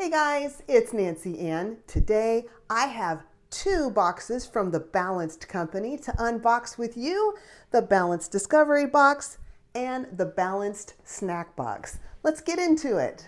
Hey guys, it's Nancy Ann. Today I have two boxes from the Balanced Company to unbox with you, the Balanced Discovery Box and the Balanced Snack Box. Let's get into it.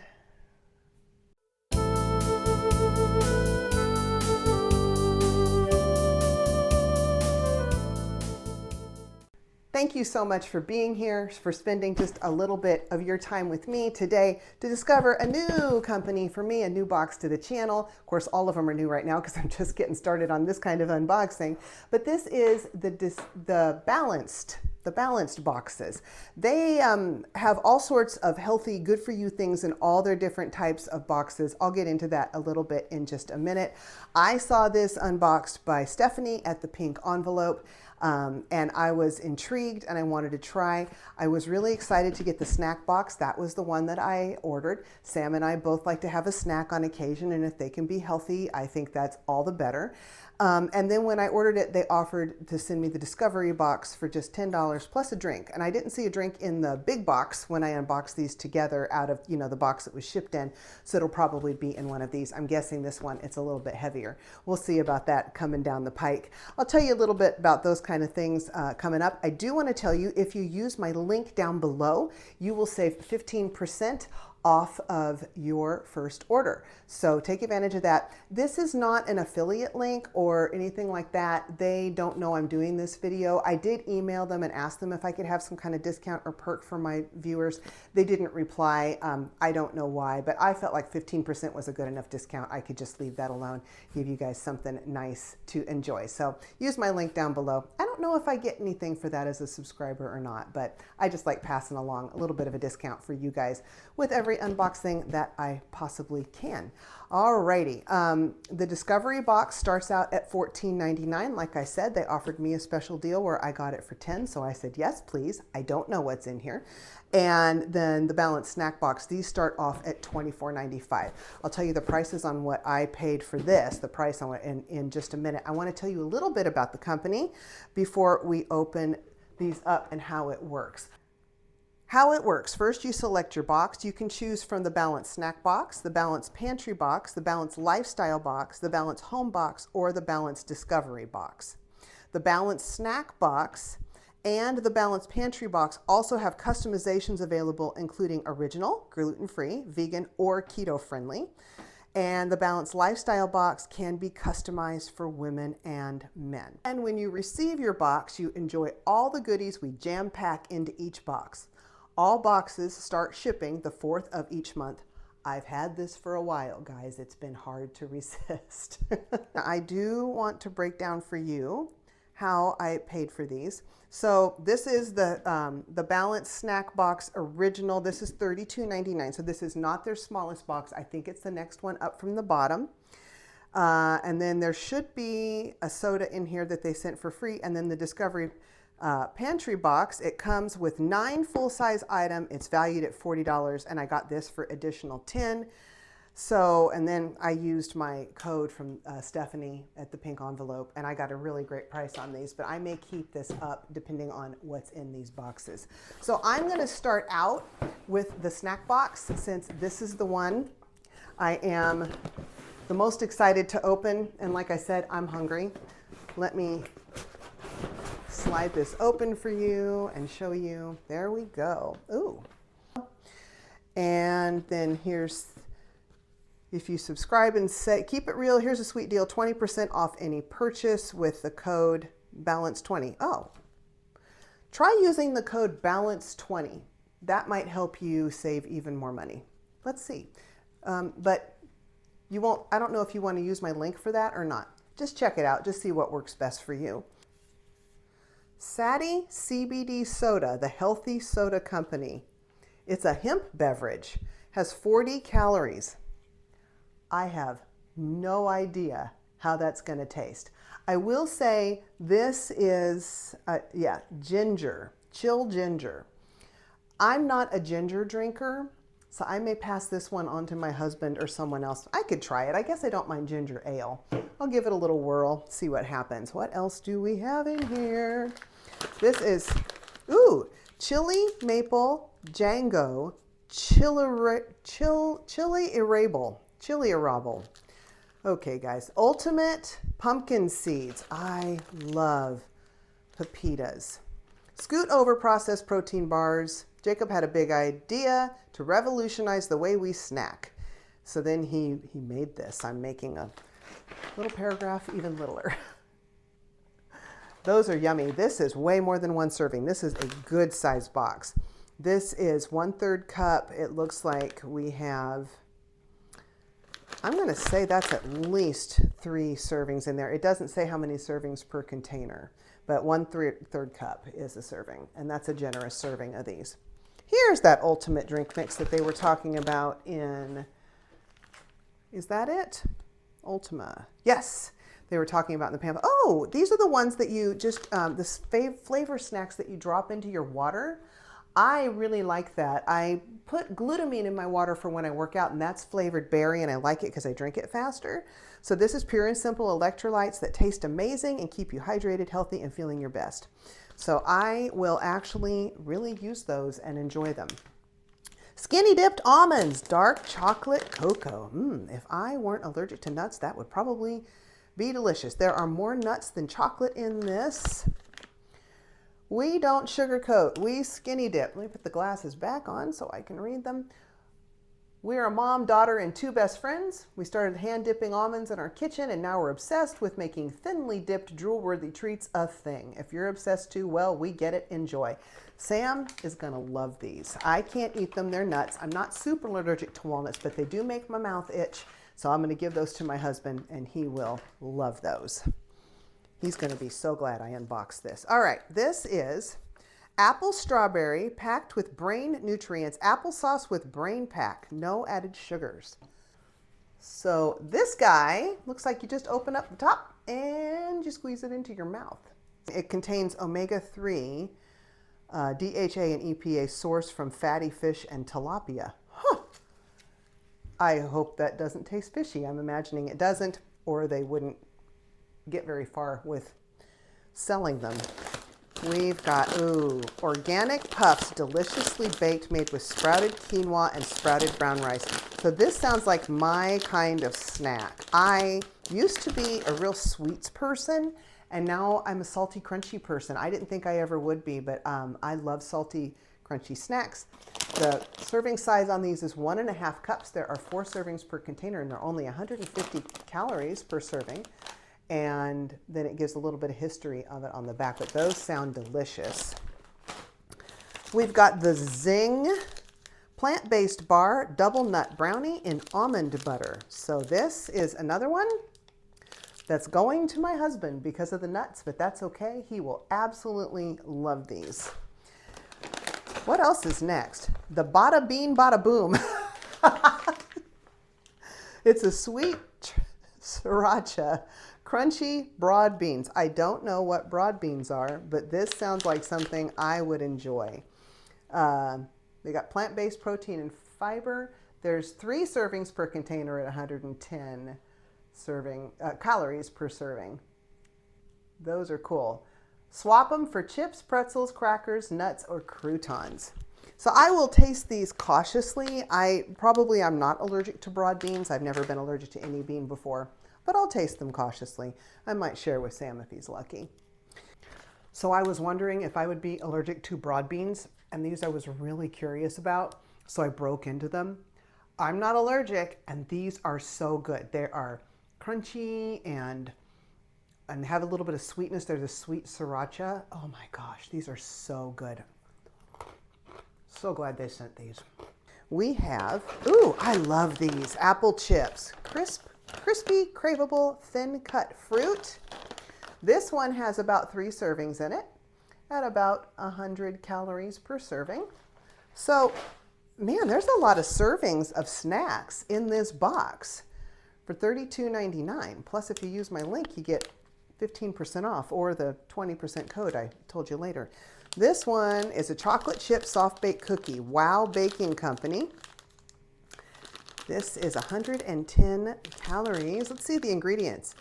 Thank you so much for being here, for spending just a little bit of your time with me today to discover a new company for me, a new box to the channel. Of course, all of them are new right now because I'm just getting started on this kind of unboxing. But this is the balanced boxes. They have all sorts of healthy, good for you things in all their different types of boxes. I'll get into that a little bit in just a minute. I saw this unboxed by Stephanie at the Pink Envelope. And I was intrigued and I wanted to try. I was really excited to get the snack box. That was the one that I ordered. Sam and I both like to have a snack on occasion, and if they can be healthy, I think that's all the better. And then when I ordered it, they offered to send me the Discovery box for just $10 plus a drink. And I didn't see a drink in the big box when I unboxed these together out of, the box that was shipped in. So it'll probably be in one of these. I'm guessing this one, it's a little bit heavier. We'll see about that coming down the pike. I'll tell you a little bit about those kind of things coming up. I do want to tell you, if you use my link down below, you will save 15% off of your first order. So take advantage of that. This is not an affiliate link or anything like that. They don't know I'm doing this video. I did email them and ask them if I could have some kind of discount or perk for my viewers. They didn't reply. I don't know why, but I felt like 15% was a good enough discount. I could just leave that alone, give you guys something nice to enjoy. So use my link down below. I don't know if I get anything for that as a subscriber or not, but I just like passing along a little bit of a discount for you guys with every unboxing that I possibly can. Alrighty, the Discovery box starts out at $14.99. Like I said, they offered me a special deal where I got it for $10, so I said, yes, please. I don't know what's in here. And then the Balanced Snack Box, these start off at $24.95. I'll tell you the prices on what I paid for this, the price on it in just a minute. I want to tell you a little bit about the company before we open these up and how it works. How it works. First, you select your box. You can choose from the Balanced Snack Box, the Balanced Pantry Box, the Balanced Lifestyle Box, the Balanced Home Box, or the Balanced Discovery Box. The Balanced Snack Box and the Balanced Pantry Box also have customizations available, including original, gluten-free, vegan, or keto-friendly. And the Balanced Lifestyle Box can be customized for women and men. And when you receive your box, you enjoy all the goodies we jam-pack into each box. All boxes start shipping the 4th of each month. I've had this for a while, guys. It's been hard to resist. I do want to break down for you how I paid for these. So this is the Balanced Snack Box Original. This is $32.99. So this is not their smallest box. I think it's the next one up from the bottom. And then there should be a soda in here that they sent for free. And then the Discovery Pantry Box, it comes with 9 full-size items. It's valued at $40, and I got this for additional 10. So, and then I used my code from Stephanie at the Pink Envelope, and I got a really great price on these, but I may keep this up depending on what's in these boxes. So I'm going to start out with the snack box, since this is the one I am the most excited to open. And like I said, I'm hungry. Let me slide this open for you and show you. There we go. Ooh. And then here's, if you subscribe and say, keep it real, here's a sweet deal, 20% off any purchase with the code BALANCE20. Oh, try using the code BALANCE20. That might help you save even more money. Let's see. But you won't, I don't know if you want to use my link for that or not. Just check it out. Just see what works best for you. Sadie CBD Soda, the Healthy Soda Company. It's a hemp beverage, has 40 calories. I have no idea how that's going to taste. I will say this is, ginger, chill ginger. I'm not a ginger drinker, so I may pass this one on to my husband or someone else. I could try it. I guess I don't mind ginger ale. I'll give it a little whirl, see what happens. What else do we have in here? This is, chili maple Django chili irritable. chili arable. Okay, guys, ultimate pumpkin seeds. I love pepitas. Scoot over processed protein bars. Jacob had a big idea to revolutionize the way we snack. So then he made this. I'm making a little paragraph even littler. Those are yummy. This is way more than one serving. This is a good size box. This is 1/3 cup. It looks like we have, I'm going to say that's at least 3 servings in there. It doesn't say how many servings per container, but 1/3 cup is a serving, and that's a generous serving of these. Here's that ultimate drink mix that they were talking about in, is that it? Ultima. Yes, they were talking about in the pamphlet. Oh, these are the ones that you just, the flavor snacks that you drop into your water. I really like that. I put glutamine in my water for when I work out, and that's flavored berry, and I like it because I drink it faster. So this is pure and simple electrolytes that taste amazing and keep you hydrated, healthy, and feeling your best. So I will actually really use those and enjoy them. Skinny dipped almonds, dark chocolate cocoa. If I weren't allergic to nuts, that would probably be delicious. There are more nuts than chocolate in this. We don't sugarcoat, we skinny dip. Let me put the glasses back on so I can read them. We're a mom, daughter, and 2 best friends. We started hand dipping almonds in our kitchen, and now we're obsessed with making thinly dipped drool-worthy treats a thing. If you're obsessed too, well, we get it, enjoy. Sam is gonna love these. I can't eat them, they're nuts. I'm not super allergic to walnuts, but they do make my mouth itch. So I'm gonna give those to my husband, and he will love those. He's going to be so glad I unboxed this. All right, this is apple strawberry packed with brain nutrients, applesauce with brain pack, no added sugars. So this guy looks like you just open up the top and you squeeze it into your mouth. It contains omega-3, DHA and EPA sourced from fatty fish and tilapia. I hope that doesn't taste fishy. I'm imagining it doesn't, or they wouldn't get very far with selling them. We've got, organic puffs, deliciously baked, made with sprouted quinoa and sprouted brown rice. So this sounds like my kind of snack. I used to be a real sweets person, and now I'm a salty, crunchy person. I didn't think I ever would be, but I love salty, crunchy snacks. The serving size on these is 1.5 cups. There are 4 servings per container, and they're only 150 calories per serving. And then it gives a little bit of history of it on the back, but those sound delicious. We've got the Zing plant-based bar double nut brownie in almond butter. So this is another one that's going to my husband because of the nuts, but that's okay. He will absolutely love these. What else is next? The Bada Bean Bada Boom. It's a sweet sriracha crunchy broad beans. I don't know what broad beans are, but this sounds like something I would enjoy. They got plant-based protein and fiber. There's 3 servings per container at 110 calories per serving. Those are cool. Swap them for chips, pretzels, crackers, nuts, or croutons. So I will taste these cautiously. I'm not allergic to broad beans. I've never been allergic to any bean before, but I'll taste them cautiously. I might share with Sam if he's lucky. So I was wondering if I would be allergic to broad beans, and these I was really curious about, so I broke into them. I'm not allergic, and these are so good. They are crunchy and have a little bit of sweetness. There's a sweet sriracha. Oh my gosh, these are so good. So glad they sent these. We have, I love these, apple chips. Crispy, craveable, thin cut fruit. This one has about 3 servings in it at about 100 calories per serving. So, man, there's a lot of servings of snacks in this box for $32.99. Plus, if you use my link, you get 15% off, or the 20% code I told you later. This one is a chocolate chip soft baked cookie. Wow Baking Company. This is 110 calories. Let's see the ingredients.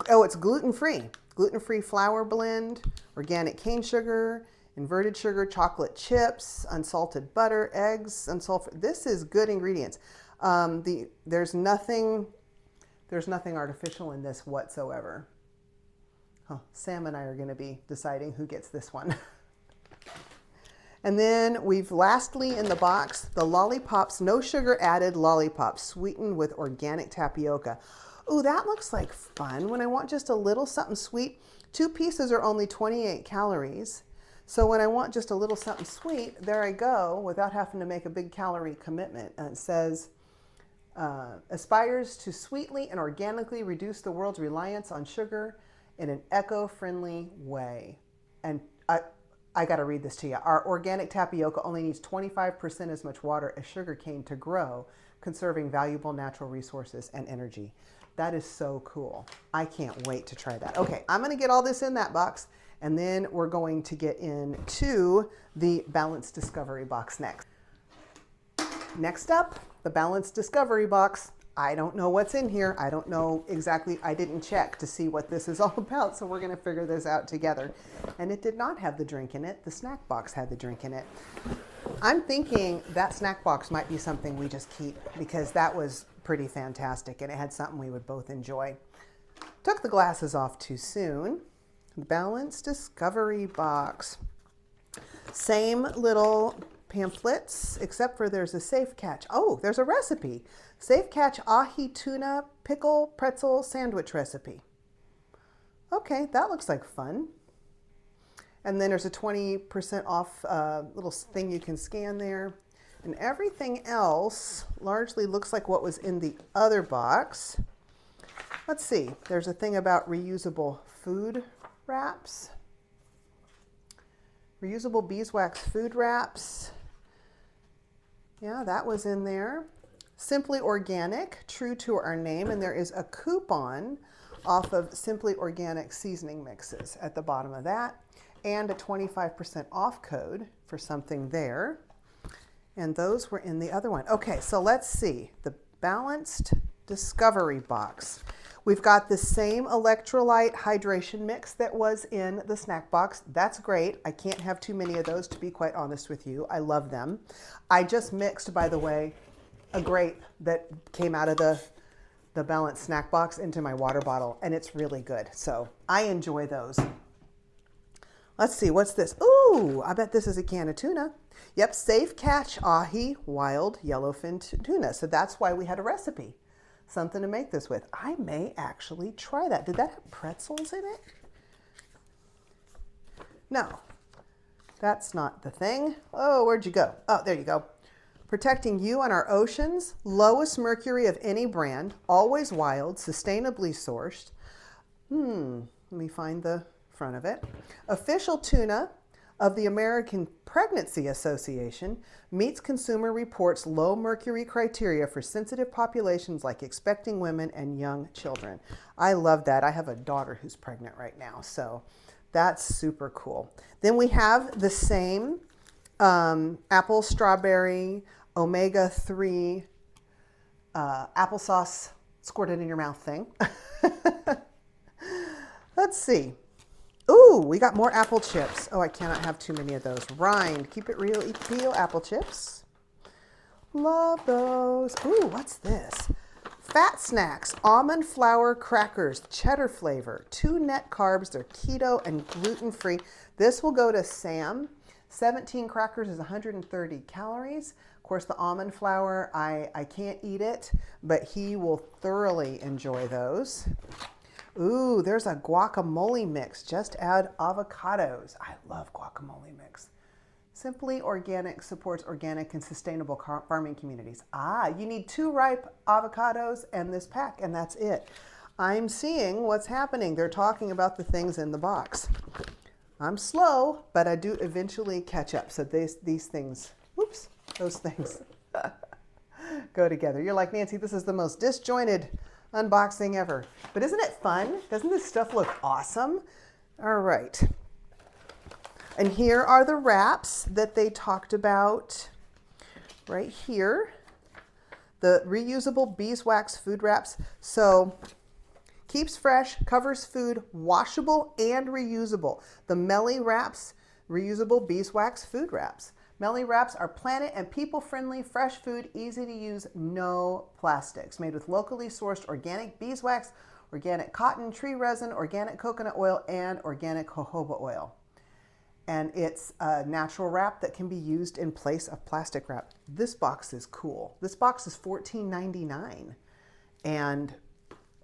Oh, it's gluten-free. Gluten-free flour blend, organic cane sugar, inverted sugar, chocolate chips, unsalted butter, eggs, unsulfur. This is good ingredients. There's nothing artificial in this whatsoever. Huh. Sam and I are going to be deciding who gets this one. And then we've lastly in the box, the lollipops, no sugar added lollipops, sweetened with organic tapioca. Ooh, that looks like fun. When I want just a little something sweet, 2 pieces are only 28 calories. So when I want just a little something sweet, there I go without having to make a big calorie commitment. And it says, aspires to sweetly and organically reduce the world's reliance on sugar in an eco-friendly way. And I got to read this to you. Our organic tapioca only needs 25% as much water as sugarcane to grow, conserving valuable natural resources and energy. That is so cool. I can't wait to try that. Okay, I'm going to get all this in that box, and then we're going to get into the Balanced Discovery box next. Next up, the Balanced Discovery box. I don't know what's in here. I don't know exactly. I didn't check to see what this is all about, so we're going to figure this out together. And it did not have the drink in it. The snack box had the drink in it. I'm thinking that snack box might be something we just keep because that was pretty fantastic and it had something we would both enjoy. Took the glasses off too soon. Balanced Discovery box. Same little pamphlets, except for there's a safe catch. Oh, there's a recipe. Safe catch ahi tuna pickle pretzel sandwich recipe. Okay, that looks like fun. And then there's a 20% off little thing you can scan there. And everything else largely looks like what was in the other box. Let's see, there's a thing about reusable food wraps. Reusable beeswax food wraps. Yeah, that was in there. Simply Organic, true to our name, and there is a coupon off of Simply Organic seasoning mixes at the bottom of that, and a 25% off code for something there. And those were in the other one. Okay, so let's see. The Balanced Discovery box. We've got the same electrolyte hydration mix that was in the snack box. That's great. I can't have too many of those, to be quite honest with you. I love them. I just mixed, by the way, a grape that came out of the Balanced snack box into my water bottle, and it's really good. So I enjoy those. Let's see, what's this? Ooh, I bet this is a can of tuna. Yep, Safe Catch Ahi Wild Yellowfin Tuna. So that's why we had a recipe. Something to make this with. I may actually try that. Did that have pretzels in it? No, that's not the thing. Oh, where'd you go? Oh, there you go. Protecting you and our oceans. Lowest mercury of any brand. Always wild, sustainably sourced. Let me find the front of it. Official tuna of the American Pregnancy Association, meets Consumer Reports low mercury criteria for sensitive populations like expecting women and young children. I love that. I have a daughter who's pregnant right now, so that's super cool. Then we have the same apple strawberry omega-3 applesauce squirted in your mouth thing. Let's see. Ooh, we got more apple chips. Oh, I cannot have too many of those. Rind, keep it real, eat peel apple chips. Love those. Ooh, what's this? Fat Snacks, almond flour crackers, cheddar flavor, 2 net carbs. They're keto and gluten-free. This will go to Sam. 17 crackers is 130 calories. Of course, the almond flour, I can't eat it, but he will thoroughly enjoy those. Ooh, there's a guacamole mix. Just add avocados. I love guacamole mix. Simply Organic supports organic and sustainable farming communities. Ah, you need 2 ripe avocados and this pack, and that's it. I'm seeing what's happening. They're talking about the things in the box. I'm slow, but I do eventually catch up. So these things, whoops, those things go together. You're like, Nancy, this is the most disjointed unboxing ever. But isn't it fun? Doesn't this stuff look awesome? All right. And here are the wraps that they talked about right here. The reusable beeswax food wraps. So keeps fresh, covers food, washable and reusable. The Melly Wraps reusable beeswax food wraps. Melly Wraps are planet and people-friendly, fresh food, easy to use, no plastics. Made with locally sourced organic beeswax, organic cotton, tree resin, organic coconut oil, and organic jojoba oil. And it's a natural wrap that can be used in place of plastic wrap. This box is cool. This box is $14.99. And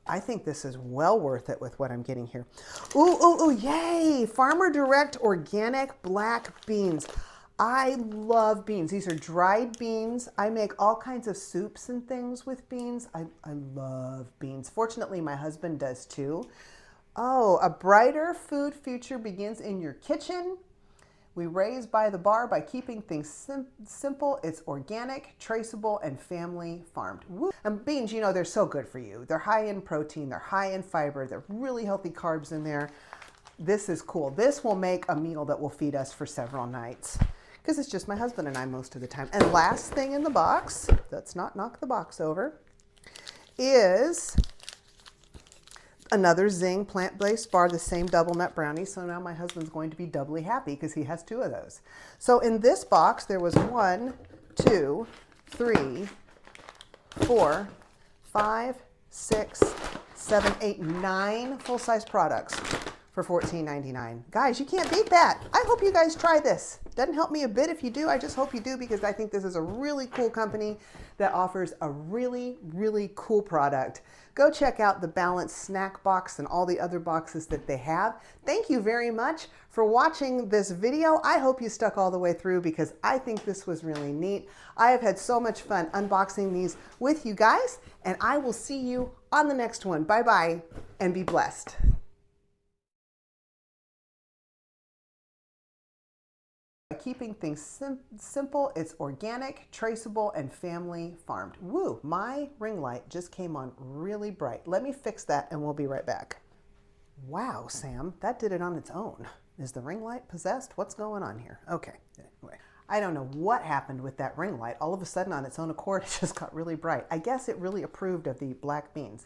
I think this is well worth it with what I'm getting here. Ooh, ooh, ooh, yay! Farmer Direct Organic Black Beans. I love beans. These are dried beans. I make all kinds of soups and things with beans. I love beans. Fortunately, my husband does too. Oh, a brighter food future begins in your kitchen. We raise by the bar by keeping things simple. It's organic, traceable, and family farmed. Woo. And beans, you know, they're so good for you. They're high in protein, they're high in fiber, they're really healthy carbs in there. This is cool. This will make a meal that will feed us for several nights because it's just my husband and I most of the time. And last thing in the box, let's not knock the box over, is another Zing plant-based bar, the same double nut brownie. So now my husband's going to be doubly happy because he has 2 of those. So in this box, there was 1, 2, 3, 4, 5, 6, 7, 8, 9 full-size products for $14.99. Guys, you can't beat that. I hope you guys try this. Doesn't help me a bit if you do. I just hope you do because I think this is a really cool company that offers a really, really cool product. Go check out the Balanced Snack Box and all the other boxes that they have. Thank you very much for watching this video. I hope you stuck all the way through because I think this was really neat. I have had so much fun unboxing these with you guys, and I will see you on the next one. Bye-bye, and be blessed. Keeping things simple, it's organic, traceable, and family farmed. Woo, my ring light just came on really bright. Let me fix that and we'll be right back. Wow, Sam, that did it on its own. Is the ring light possessed? What's going on here? Okay, anyway. I don't know what happened with that ring light. All of a sudden on its own accord, it just got really bright. I guess it really approved of the black beans.